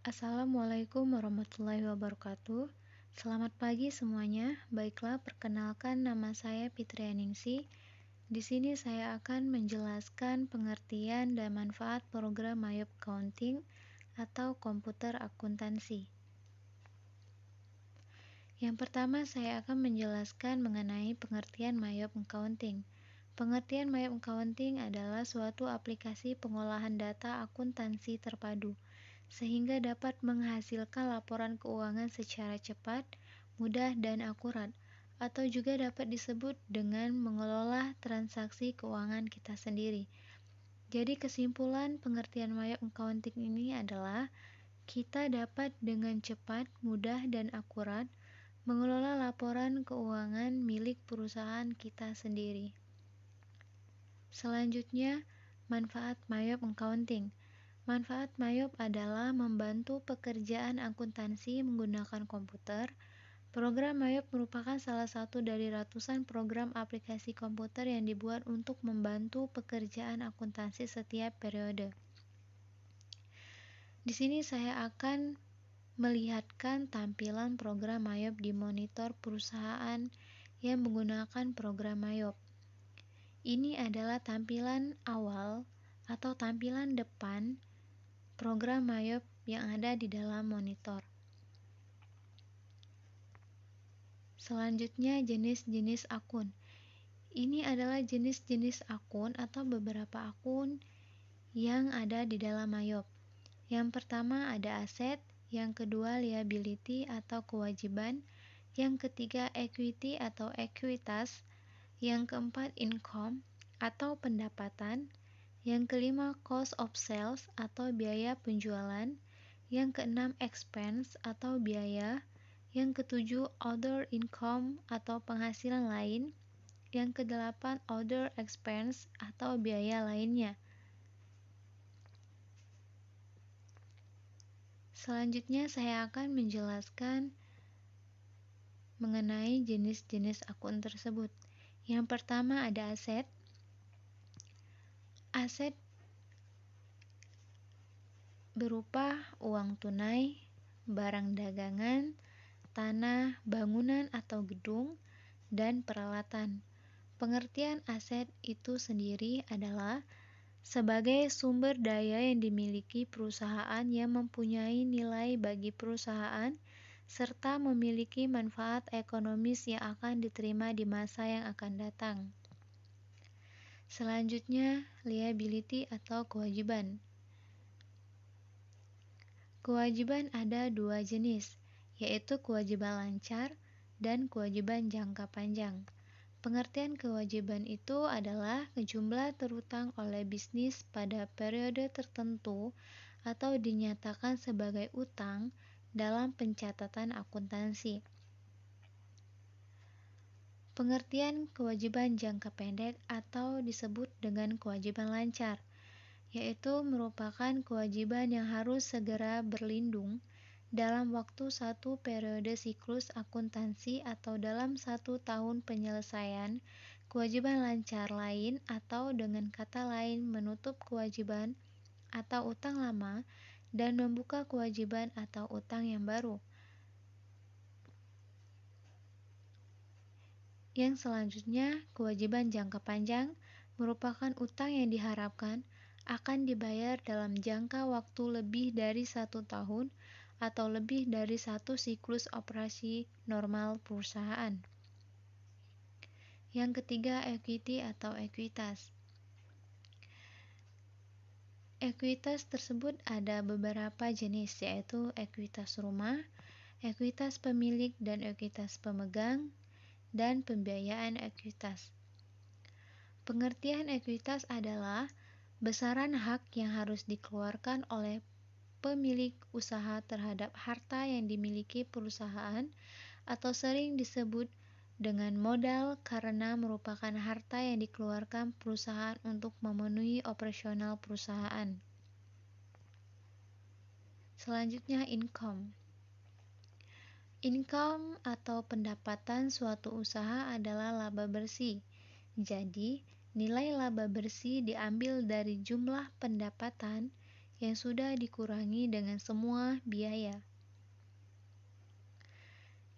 Assalamualaikum warahmatullahi wabarakatuh. Selamat pagi semuanya. Baiklah, perkenalkan nama saya Fitri Aningsi. Di sini saya akan menjelaskan pengertian dan manfaat program Mayop Accounting atau komputer akuntansi. Yang pertama, saya akan menjelaskan mengenai pengertian Mayop Accounting. Pengertian Mayop Accounting adalah suatu aplikasi pengolahan data akuntansi terpadu, sehingga dapat menghasilkan laporan keuangan secara cepat, mudah, dan akurat, atau juga dapat disebut dengan mengelola transaksi keuangan kita sendiri. Jadi kesimpulan pengertian Mayop Accounting ini adalah kita dapat dengan cepat, mudah, dan akurat mengelola laporan keuangan milik perusahaan kita sendiri. Selanjutnya, manfaat Mayop Accounting. Manfaat Mayop adalah membantu pekerjaan akuntansi menggunakan komputer. Program Mayop merupakan salah satu dari ratusan program aplikasi komputer yang dibuat untuk membantu pekerjaan akuntansi setiap periode. Di sini saya akan melihatkan tampilan program Mayop di monitor perusahaan yang menggunakan program Mayop. Ini adalah tampilan awal atau tampilan depan program Mayop yang ada di dalam monitor. Selanjutnya, jenis-jenis akun. Ini adalah jenis-jenis akun atau beberapa akun yang ada di dalam Mayop. Yang pertama ada aset, yang kedua liability atau kewajiban, yang ketiga equity atau ekuitas, yang keempat income atau pendapatan, yang kelima cost of sales atau biaya penjualan, yang keenam expense atau biaya, yang ketujuh other income atau penghasilan lain, yang kedelapan other expense atau biaya lainnya. Selanjutnya saya akan menjelaskan mengenai jenis-jenis akun tersebut. Yang pertama ada aset. Aset berupa uang tunai, barang dagangan, tanah, bangunan atau gedung, dan peralatan. Pengertian aset itu sendiri adalah sebagai sumber daya yang dimiliki perusahaan yang mempunyai nilai bagi perusahaan serta memiliki manfaat ekonomis yang akan diterima di masa yang akan datang. Selanjutnya, liability atau kewajiban. Kewajiban ada dua jenis, yaitu kewajiban lancar dan kewajiban jangka panjang. Pengertian kewajiban itu adalah jumlah terutang oleh bisnis pada periode tertentu atau dinyatakan sebagai utang dalam pencatatan akuntansi. Pengertian kewajiban jangka pendek atau disebut dengan kewajiban lancar, yaitu merupakan kewajiban yang harus segera berlindung dalam waktu satu periode siklus akuntansi atau dalam 1 tahun penyelesaian kewajiban lancar lain, atau dengan kata lain menutup kewajiban atau utang lama dan membuka kewajiban atau utang yang baru. Yang selanjutnya, kewajiban jangka panjang merupakan utang yang diharapkan akan dibayar dalam jangka waktu lebih dari 1 tahun atau lebih dari 1 siklus operasi normal perusahaan. Yang ketiga, equity atau ekuitas. Ekuitas tersebut ada beberapa jenis, yaitu ekuitas rumah, ekuitas pemilik dan ekuitas pemegang, dan pembiayaan ekuitas. Pengertian ekuitas adalah besaran hak yang harus dikeluarkan oleh pemilik usaha terhadap harta yang dimiliki perusahaan atau sering disebut dengan modal karena merupakan harta yang dikeluarkan perusahaan untuk memenuhi operasional perusahaan. Selanjutnya income. Income atau pendapatan suatu usaha adalah laba bersih. Jadi, nilai laba bersih diambil dari jumlah pendapatan yang sudah dikurangi dengan semua biaya.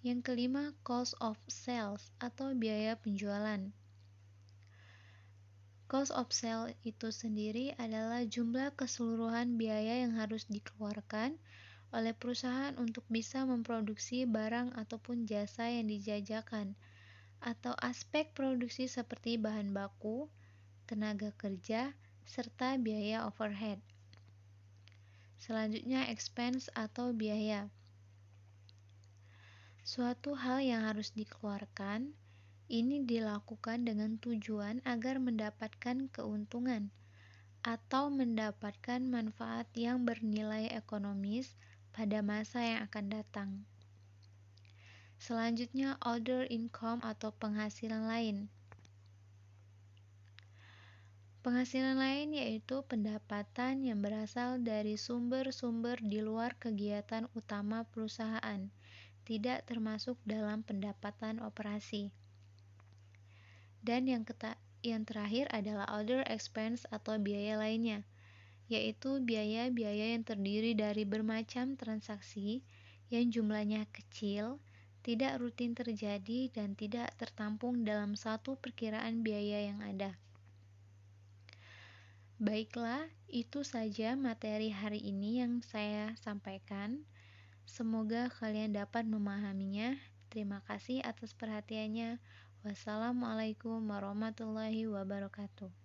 Yang kelima, cost of sales atau biaya penjualan. Cost of sale itu sendiri adalah jumlah keseluruhan biaya yang harus dikeluarkan oleh perusahaan untuk bisa memproduksi barang ataupun jasa yang dijajakan, atau aspek produksi seperti bahan baku, tenaga kerja, serta biaya overhead. Selanjutnya, expense atau biaya. Suatu hal yang harus dikeluarkan, ini dilakukan dengan tujuan agar mendapatkan keuntungan atau mendapatkan manfaat yang bernilai ekonomis pada masa yang akan datang. Selanjutnya, other income atau penghasilan lain. Penghasilan lain yaitu pendapatan yang berasal dari sumber-sumber di luar kegiatan utama perusahaan, tidak termasuk dalam pendapatan operasi. Dan yang terakhir adalah other expense atau biaya lainnya, yaitu biaya-biaya yang terdiri dari bermacam transaksi yang jumlahnya kecil, tidak rutin terjadi, dan tidak tertampung dalam satu perkiraan biaya yang ada. Baiklah, itu saja materi hari ini yang saya sampaikan. Semoga kalian dapat memahaminya. Terima kasih atas perhatiannya. Wassalamualaikum warahmatullahi wabarakatuh.